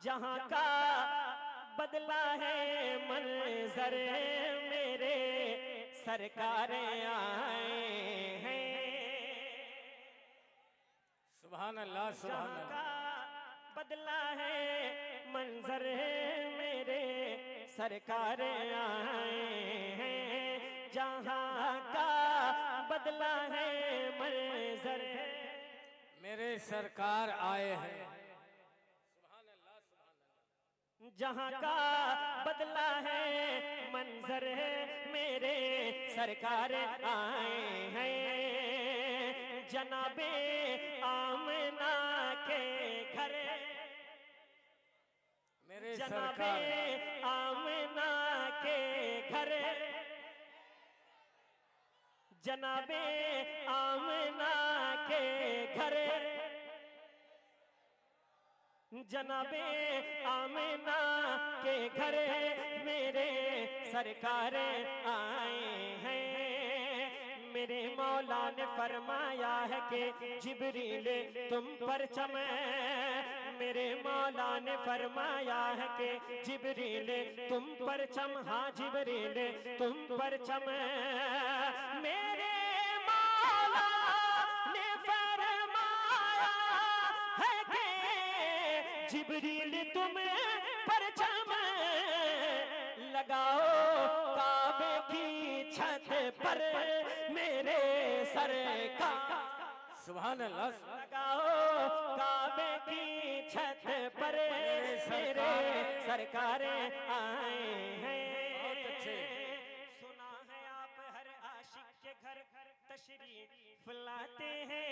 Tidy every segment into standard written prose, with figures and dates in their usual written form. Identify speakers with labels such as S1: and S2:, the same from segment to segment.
S1: जहां का बदला है मंजर, मेरे सरकार आए हैं।
S2: सुभान अल्लाह, सुभान
S1: जहां
S2: अल्लाह।
S1: का बदला है मंजर, मेरे सरकार आए हैं। जहां का बदला है मंजर,
S2: मेरे सरकार आए हैं। सुभान अल्लाह, सुभान अल्लाह।
S1: जहां का बदला है मंजर, मेरे सरकार आए हैं। जनाबे आमना के घर,
S2: मेरे
S1: जनाबे
S2: सरकार
S1: आमना के घर, जनाबे आमना के घर, जनाबे आमना के घर, मेरे सरकार आए हैं। मेरे मौला ने फरमाया है कि जिब्रील तुम पर चमे, मेरे मौला ने फरमाया है कि जिब्रील तुम पर चम, हाँ जिब्रील तुम पर चम। मेरे मौला ने फरमाया है कि जिब्रील तुम पर चम लगाओ काबे की छत पर, मेरे सरकार।
S2: सुभान अल्लाह।
S1: लगाओ काबे की छत पर, मेरे सरकार आए हैं।
S2: बहुत अच्छे।
S1: सुना है आप हर आशिक के घर तशरीफ लाते हैं,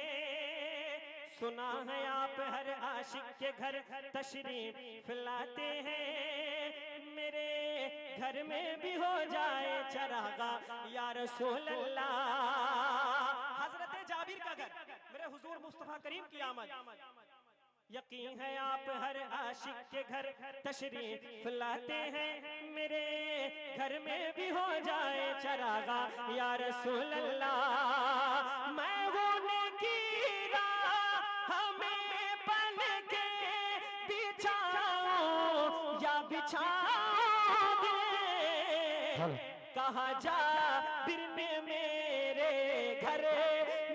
S1: सुना है आप हर आशिक के घर तशरीफ लाते हैं। मेरे घर में भी हो जाए चरागा या रसूल अल्लाह। हजरत जाबिर का घर, मेरे हुजूर मुस्तफा करीम की आमद। यकीन है आप हर आशिक के घर तशरीफ लाते हैं। मेरे घर में भी हो जाए चरागा या रसूल अल्लाह। मैं उनकी राह में बन के बिछाऊं या बिछाओगे, कहा जा बिरने मेरे घर,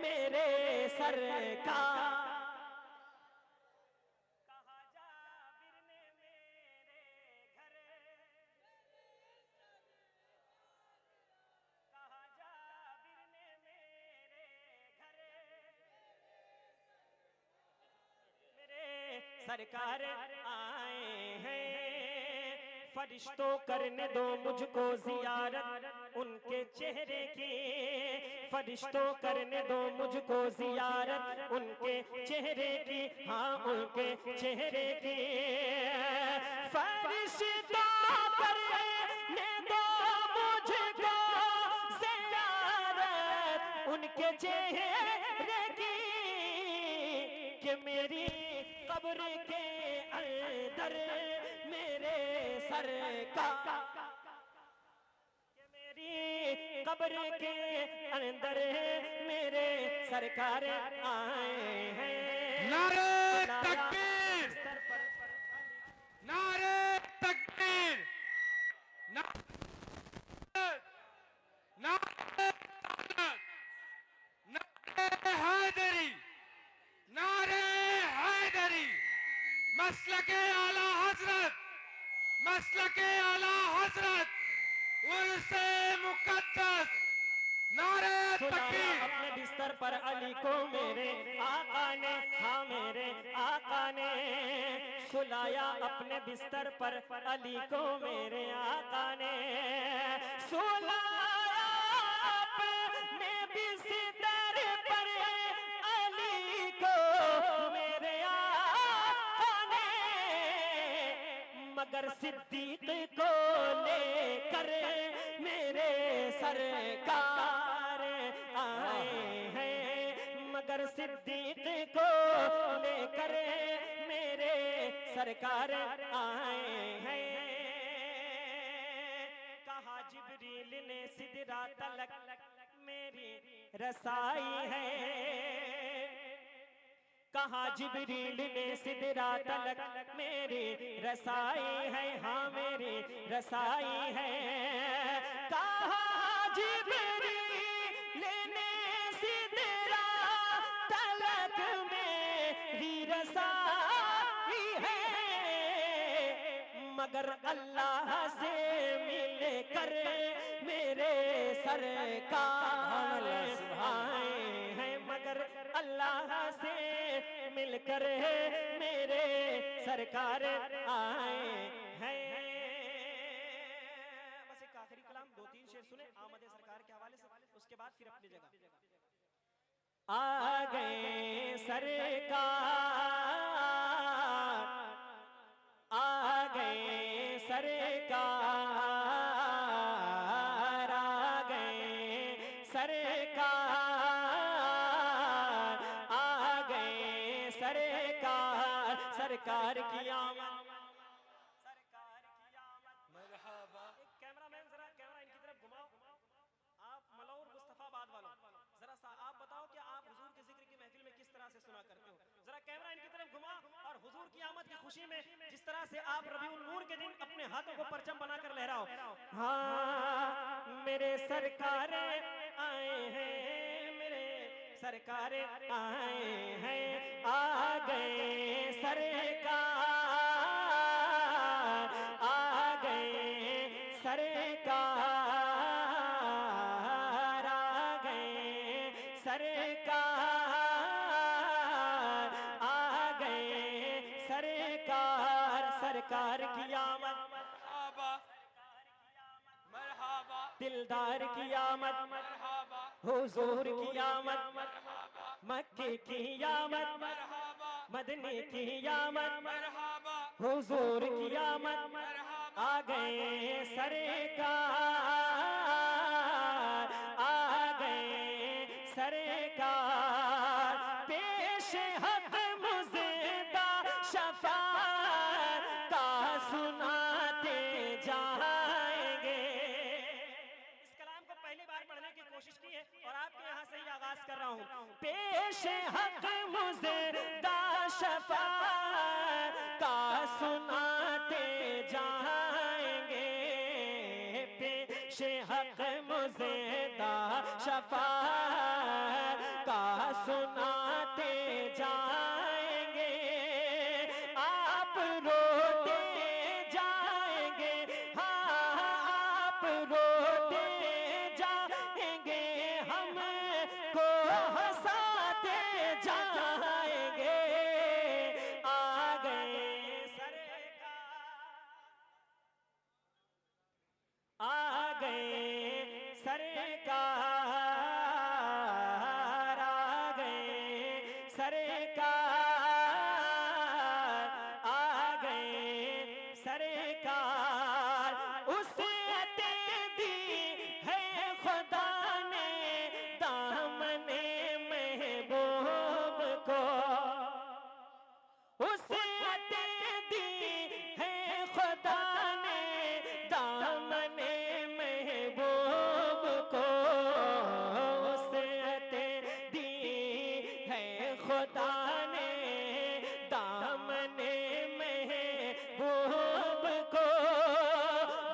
S1: मेरे सरकार। कहा जा बिरने मेरे घर, कहा जा बिरने मेरे घर, मेरे सरकार आए हैं। फरिश्तों करने दो मुझको जियारत उनके चेहरे की, फरिश्तों करने दो मुझको जियारत उनके चेहरे की, हाँ उनके चेहरे की। फरिश्तों करने दो मुझको जियारत उनके चेहरे की, कि मेरी कब्र के अंदर मेरे सरकार, कि मेरी कब्र के अंदर मेरे सरकार आए हैं।
S3: नारे तकबीर, नारे तकबीर, नारे हैदरी, नारे हैदरी। मसलके आला हजरत, मसलके आला हजरत, उर्से मुकद्दस। नारे तकबीर।
S1: अपने बिस्तर पर अली को मेरे आका ने, हाँ मेरे आका ने सुलाया। अपने बिस्तर पर अली को मेरे आका ने सुलाया। अपने बिस्तर पर अली को मेरे आका ने, मगर सिद्दीक को लेकर मेरे सरकार आए हैं। मगर सिद्दीक को लेकर मेरे सरकार आए हैं। कहा जिब्रील ने सिदरा तलक मेरी रसाई है, कहा जिब्रील ने सिदरा तलक मेरी रसाई है, हाँ मेरी रसाई है। कहा जिब्रील ने सिदरा तलक मेरी रसाई है, मगर अल्लाह से मिलकर मेरे सरकार आए हैं, मगर अल्लाह से मिलकर मेरे सरकार आए हैं। बस एक आखिरी कलाम, 2-3 शेर सुने आमद सरकार के हवाले से, उसके बाद फिर अपनी जगह। आ गए सरकार, आ गए सरकार, आ गए सरकार, आ गए सरकार, सरकार की आमद, सरकार की आमद।
S3: मरहबा।
S1: एक कैमरामैन जरा कैमरा इनकी तरफ घुमाओ, आप मलौर मुस्तफाबाद वालों, जरा सा आप बताओ कि आप हुजूर के जिक्र की महफिल में किस तरह से सुना करते हो। जरा कैमरा इनकी तरफ घुमाओ और हुजूर की आमद की खुशी में जिस तरह से आप रबीउल नूर के दिन अपने हाथों को परचम बनाकर लहराओ। हाँ मेरे सरकार आए हैं, मेरे सरकार आए हैं, आ गए सरकार, आ गए सरकार, आ गए सरकार, आ गए सरकार, सरकार की आमद,
S3: मरहबा। मरहबा।
S1: दिलदार की आमद,
S3: मरहबा।
S1: हुजूर की आमद,
S3: मरहबा।
S1: मक्के की आमद,
S3: मरहबा।
S1: मदनी की आमद,
S3: मरहबा।
S1: हुजूर की आमद,
S3: मरहबा।
S1: आ गए सरकार, आ गए सरकार, पेश हक मुज़दा शफ़ाअत का सुनाते जाएंगे। इस कलाम को पहली बार पढ़ने की कोशिश की है और आपके यहाँ से ही आगाज कर रहा हूँ। पेश हक मुज़दा शफ़ाअत का सुनाते जाएंगे, पेश हक मुज़दा शफ़ाअत का सुनाते जाएंगे। आप रोते जाएंगे, हाँ आप रोते जाएंगे, हमको हंसाते जाएंगे। आ गए सरकार, आ गए सरकार, आ गए सरकार, आ गए सरकार, उसे अते दी है खुदा ने दामने महबूब को, उसे अते दी है खुदा ने दामने महबूब को, उसे अते दी है खुदा ने दामने महबूब को।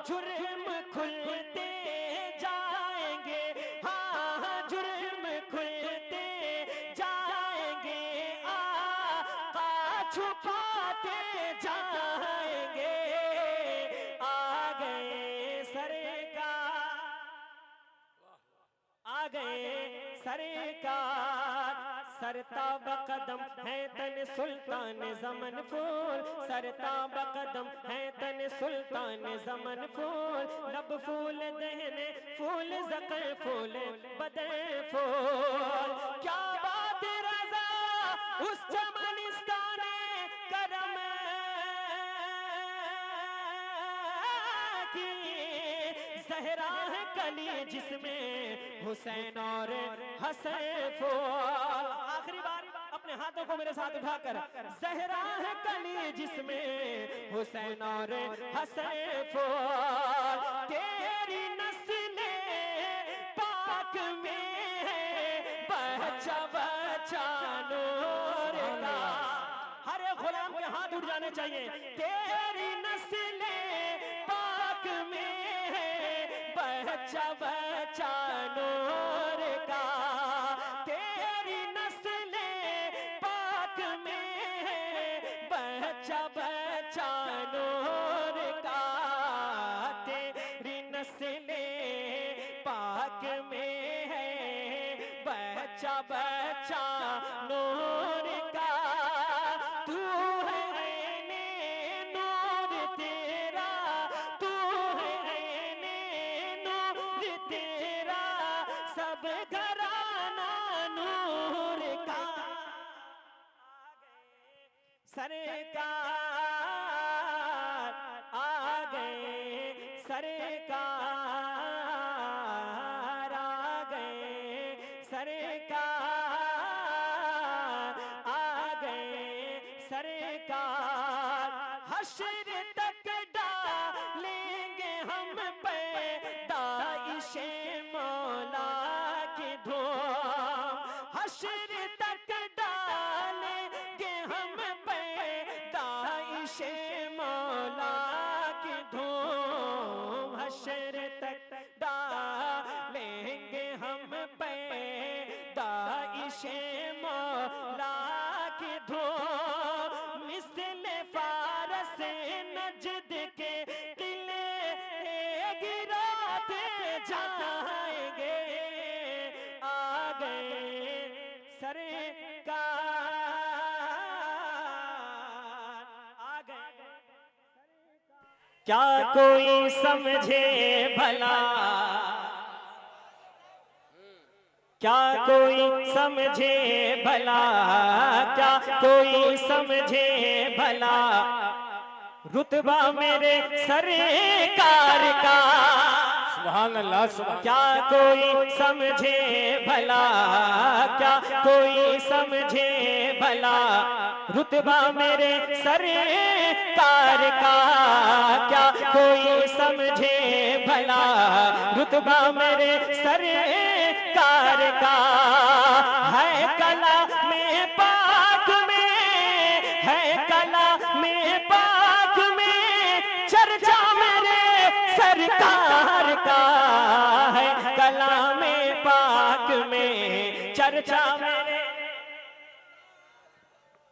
S1: जुर्म खुलते जाएंगे, हाँ जुर्म खुलते जाएंगे, आका छुपाते जाएंगे। आ गए सरकार, आ गए सरकार, सरताब कदम है तन सुल्तान ज़मन फूल, सरताब कदम है तन सुल्तान ज़मन फूल, लब फूल दहने फूल ज़क़र फूल बदन फूल। क्या बात रज़ा उस चमनिस्तान करम की, ज़हरा है कली जिसमें हुसैन और हसन फूल। आखिरी बार अपने हाथों को मेरे साथ उठाकर, ज़हरा है कली जिसमें हुसैन और हसन फूल, तेरी नस्ल पाक में है बच्चा बच्चा नूर का, हाथ उठ जाने चाहिए। तेरी नस्ले पाक में है बच्चा बच्चा नूर का, तेरी नस्ले पाक में है बच्चा बच्चा नूर का, तेरी नस्ले पाक में है बच्चा बच्चा नूर का। तू है ऐने नूर तेरा, तू है ऐने नूर तेरा, सब घराना नूर का। सरकार आ गए, सरकार आ गए, सरकार आ गए, सरकार। हश्र तक डालेंगे हम पे दाइशे मौला की धूम, हश्र तक डालेंगे हम पे दाइशे मौला की धूम, हश्र तक डालेंगे हम पे दाइशे मौला की धूम। मिस्ल फारस नजद के किले गिराते जाएंगे, आ गए सरकार आ गए। क्या कोई समझे भला, क्या कोई समझे भला, क्या कोई समझे भला, रुतबा मेरे सरकार का।
S2: सुभान अल्लाह, सुभान।
S1: क्या कोई समझे भला, क्या कोई समझे भला, रुतबा मेरे सरकार का। क्या कोई समझे भला, रुतबा मेरे सरकार का। है कला में पाक में, है कला में पाक में, चर्चा मेरे सरकार का। है कला में पाक में, चर्चा मेरे,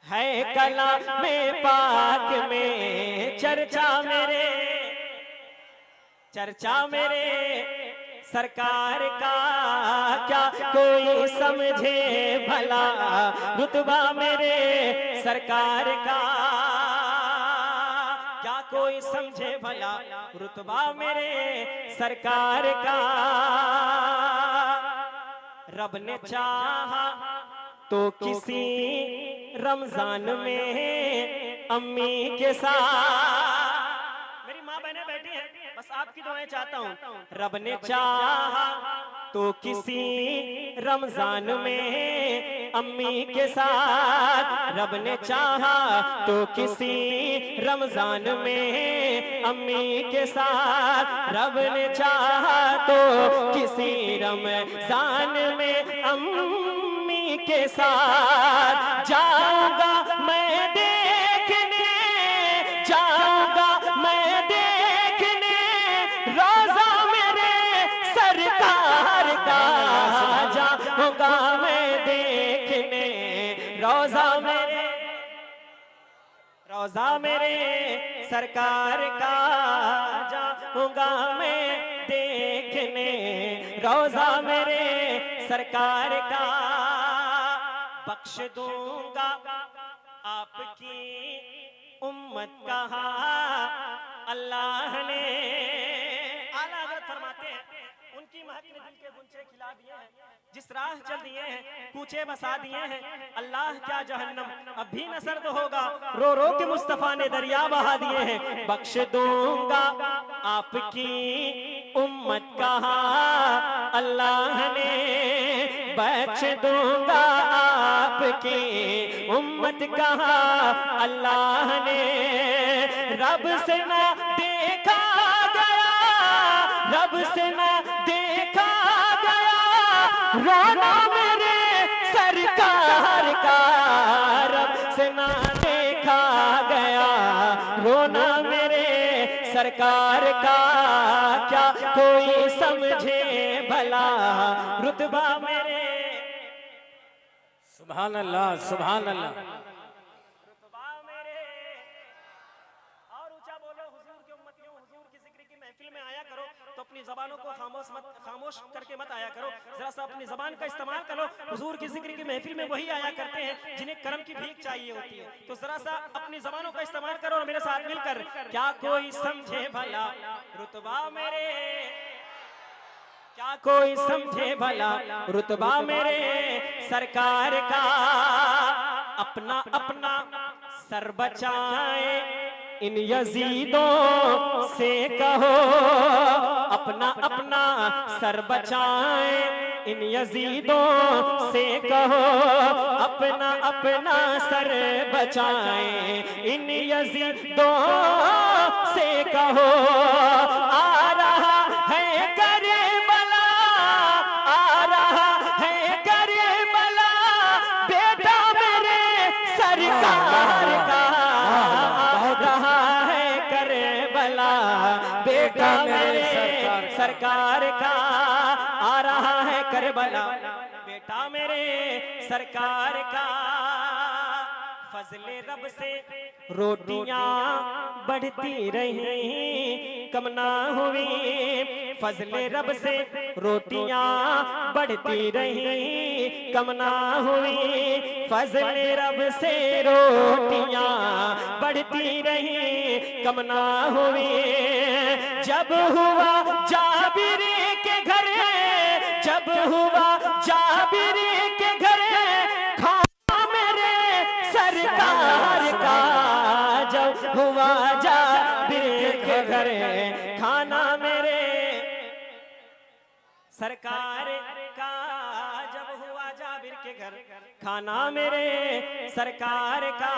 S1: है कला में पाक में, चर्चा मेरे, चर्चा मेरे सरकार का। क्या कोई समझे भला, रुतबा मेरे सरकार का। क्या कोई समझे भला, रुतबा मेरे सरकार का। रब ने चाहा तो किसी रमजान में अम्मी के साथ, मेरी माँ बहनें बैठी हैं, बस आपकी दुआएं चाहता हूँ। रब ने चाहा तो किसी रमजान में अम्मी के साथ, रब ने चाहा तो किसी रमजान में अम्मी के साथ, रब ने चाहा तो किसी रमजान में अम्मी के साथ। जाऊंगा मैं देखने, जाऊंगा मैं देखने, रोजा मेरे सरकार का। जाऊंगा मैं देखने, रोजा मेरे, रोजा मेरे सरकार का। जाऊंगा मैं देखने, रोजा मेरे सरकार का। बख्श दूंगा आपकी उम्मत कहा अल्लाह ने। आला हज़रत फरमाते हैं, उनकी महक ने दिल के गुंचे खिला दिए हैं, जिस राह चल दिए हैं कूचे बसा दिए हैं। अल्लाह क्या जहन्नम अब भी न सर्द होगा, रो रो के मुस्तफा ने दरिया बहा दिए हैं। बख्श दूंगा आपकी उम्मत कहा अल्लाह ने, बख्श दूंगा आपकी उम्मत कहा अल्लाह ने। रब से न देखा गया, रब से न देखा गया, रोना मेरे सरकार का। रब से न देखा गया, सरकार का क्या कोई समझे भला रुतबा मेरे।
S2: सुभान अल्लाह सुभान अल्लाह।
S1: रुतबा मेरे। और ऊंचा बोलो, हुजूर की उम्मतियों, हुजूर की जिक्र की महफिल में आया करो तो अपनी जबानों को खामोश करके मत आया करो, जरा सा अपनी जबान का इस्तेमाल करो। हुजूर की जिक्र की महफिल में वही आया करते हैं जिन्हें कर्म की भीख चाहिए होती है, तो जरा सा अपनी जबानों का इस्तेमाल करो और मेरे साथ मिलकर क्या कोई समझे भला रुतबा मेरे, क्या कोई समझे भला रुतबा मेरे। सरकार का अपना अपना सर बचाए इन यजीदों से कहो, अपना अपना सर बचाए इन यजीदों से कहो, अपना अपना सर बचाए इन यजीदों से कहो। आ रहा है करबला, आ रहा है करबला, बेटा मेरे सरकार का आ रहा है करबला, बेटा मेरे सरकार का आ रहा है करबला, बेटा मेरे सरकार का। फजले रब से रोटियां बढ़ती रही कम ना हुई, फजले रब से रोटियां बढ़ती रही कम ना हुई, फजले रब से रोटियां बढ़ती रही कम ना हुई। जब हुआ जाबिर के घर, जब हुआ जाबिर के घर खाना मेरे सरकार का, जब हुआ जाबिर के घर खाना मेरे सरकार का, जब हुआ जाबिर के घर खाना मेरे सरकार का।